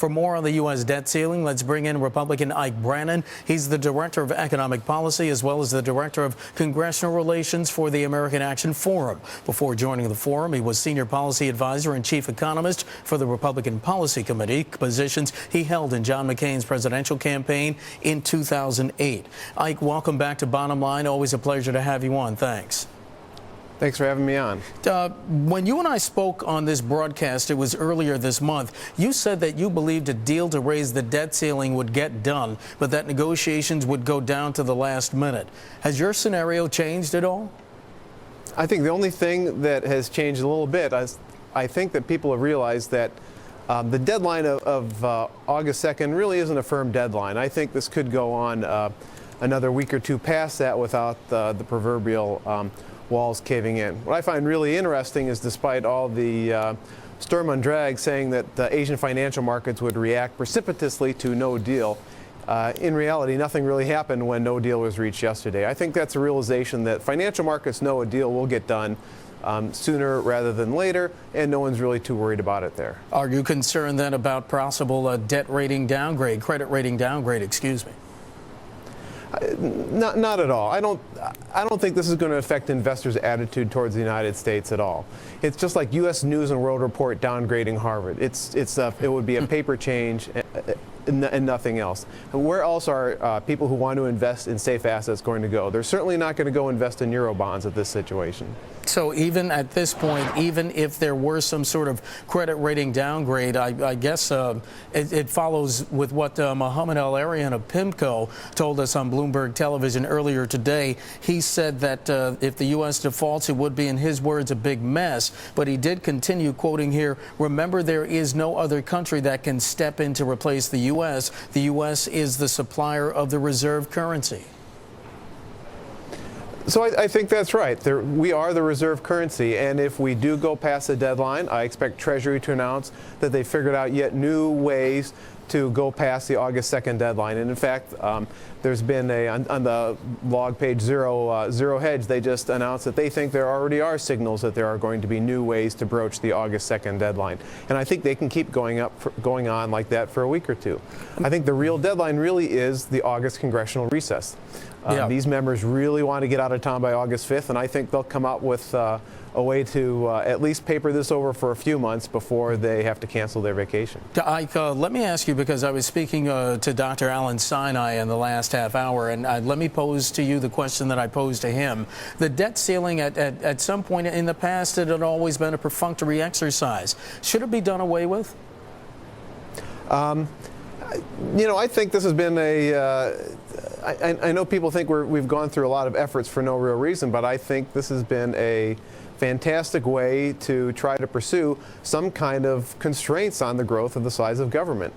For more on the U.S. debt ceiling, let's bring in Republican Ike Brannon. He's the Director of Economic Policy as well as the Director of Congressional Relations for the American Action Forum. Before joining the forum, he was Senior Policy Advisor and Chief Economist for the Republican Policy Committee, positions he held in John McCain's presidential campaign in 2008. Ike, welcome back to Bottom Line. Always a pleasure to have you on. Thanks. Thanks for having me on. When you and I spoke on this broadcast, it was earlier this month, you said that you believed a deal to raise the debt ceiling would get done, but that negotiations would go down to the last minute. Has your scenario changed at all? I think the only thing that has changed a little bit is I think that people have realized that the deadline of August 2nd really isn't a firm deadline. I think this could go on another week or two past that without the proverbial walls caving in. What I find really interesting is despite all the Sturm und Drang saying that the Asian financial markets would react precipitously to no deal, in reality nothing really happened when no deal was reached yesterday. I think that's a realization that financial markets know a deal will get done sooner rather than later, and no one's really too worried about it there. Are you concerned then about possible debt rating downgrade, credit rating downgrade, excuse me? Not at all. I don't think this is going to affect investors' attitude towards the United States at all. It's just like U.S. News and World Report downgrading Harvard. It would be a paper change and nothing else. And where else are people who want to invest in safe assets going to go? They're certainly not going to go invest in Eurobonds at this situation. So even at this point, even if there were some sort of credit rating downgrade, I guess it follows with what Mohamed El-Erian of PIMCO told us on Bloomberg television earlier today. He said that if the U.S. defaults, it would be, in his words, a big mess. But he did continue quoting here, remember, there is no other country that can step in to replace the U.S. The U.S. is the supplier of the reserve currency. So I think that's right. We are the reserve currency, and if we do go past the deadline, I expect Treasury to announce that they figured out yet new ways to go past the August 2nd deadline. And in fact, there's been on the log page Zero Hedge, they just announced that they think there already are signals that there are going to be new ways to broach the August 2nd deadline. And I think they can keep going on like that for a week or two. I think the real deadline really is the August congressional recess. These members really want to get out of town by August 5th, and I think they'll come up with a way to at least paper this over for a few months before they have to cancel their vacation. Ike, let me ask you, because I was speaking to Dr. Alan Sinai in the last half hour, and let me pose to you the question that I posed to him. The debt ceiling at some point in the past, it had always been a perfunctory exercise. Should it be done away with? You know, I think this has been I know people think we've gone through a lot of efforts for no real reason, but I think this has been a fantastic way to try to pursue some kind of constraints on the growth of the size of government.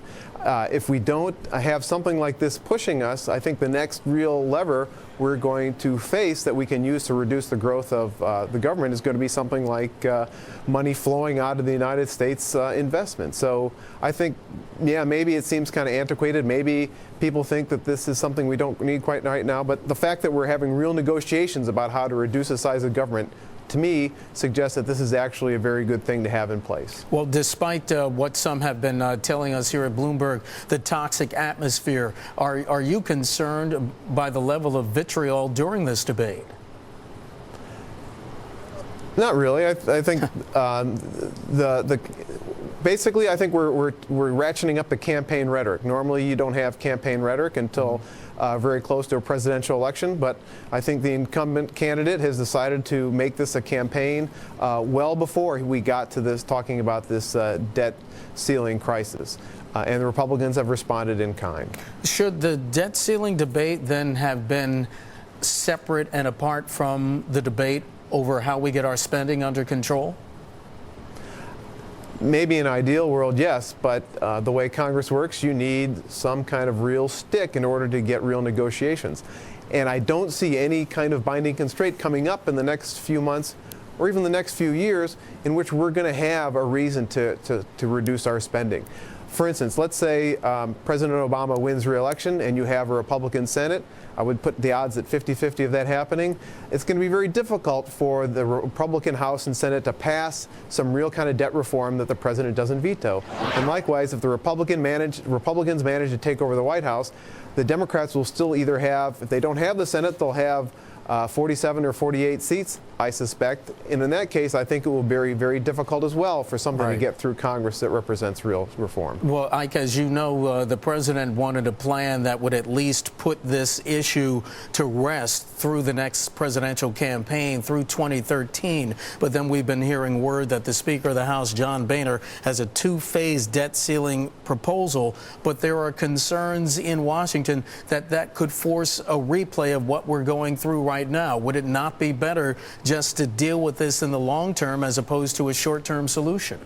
If we don't have something like this pushing us, I think the next real lever we're going to face that we can use to reduce the growth of the government is going to be something like money flowing out of the United States investment. So I think, yeah, maybe it seems kind of antiquated. Maybe people think that this is something we don't need quite right now. But the fact that we're having real negotiations about how to reduce the size of government, to me, suggests that this is actually a very good thing to have in place. Well, despite what some have been telling us here at Bloomberg, the toxic atmosphere, are you concerned by the level of vitriol during this debate? Not really. I think basically, I think we're ratcheting up the campaign rhetoric. Normally, you don't have campaign rhetoric until very close to a presidential election, but I think the incumbent candidate has decided to make this a campaign well before we got to this, talking about this debt ceiling crisis. And the Republicans have responded in kind. Should the debt ceiling debate then have been separate and apart from the debate over how we get our spending under control? Maybe in an ideal world, yes, but the way Congress works, you need some kind of real stick in order to get real negotiations. And I don't see any kind of binding constraint coming up in the next few months or even the next few years in which we're going to have a reason to reduce our spending. For instance, let's say President Obama wins re-election and you have a Republican Senate. I would put the odds at 50-50 of that happening. It's going to be very difficult for the Republican House and Senate to pass some real kind of debt reform that the president doesn't veto. And likewise, if the Republicans manage to take over the White House, the Democrats will still either have, if they don't have the Senate, they'll have 47 or 48 seats, I suspect. And in that case, I think it will be very, very difficult as well for something to get through Congress that represents real reform. Well, Ike, as you know, the president wanted a plan that would at least put this issue to rest through the next presidential campaign through 2013. But then we've been hearing word that the Speaker of the House, John Boehner, has a two-phase debt ceiling proposal. But there are concerns in Washington that that could force a replay of what we're going through right now. Would it not be better just to deal with this in the long term as opposed to a short-term solution?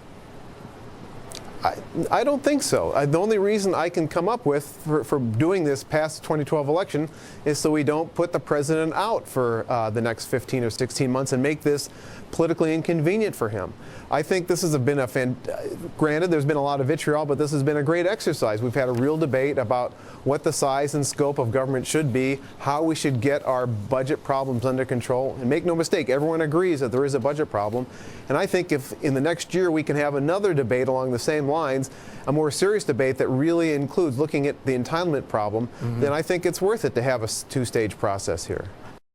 I don't think so. The only reason I can come up with for doing this past the 2012 election is so we don't put the president out for the next 15 or 16 months and make this politically inconvenient for him. I think this has been granted, there's been a lot of vitriol, but this has been a great exercise. We've had a real debate about what the size and scope of government should be, how we should get our budget problems under control. And make no mistake, everyone agrees that there is a budget problem. And I think if in the next year we can have another debate along the same lines, a more serious debate that really includes looking at the entitlement problem, then I think it's worth it to have a two-stage process here.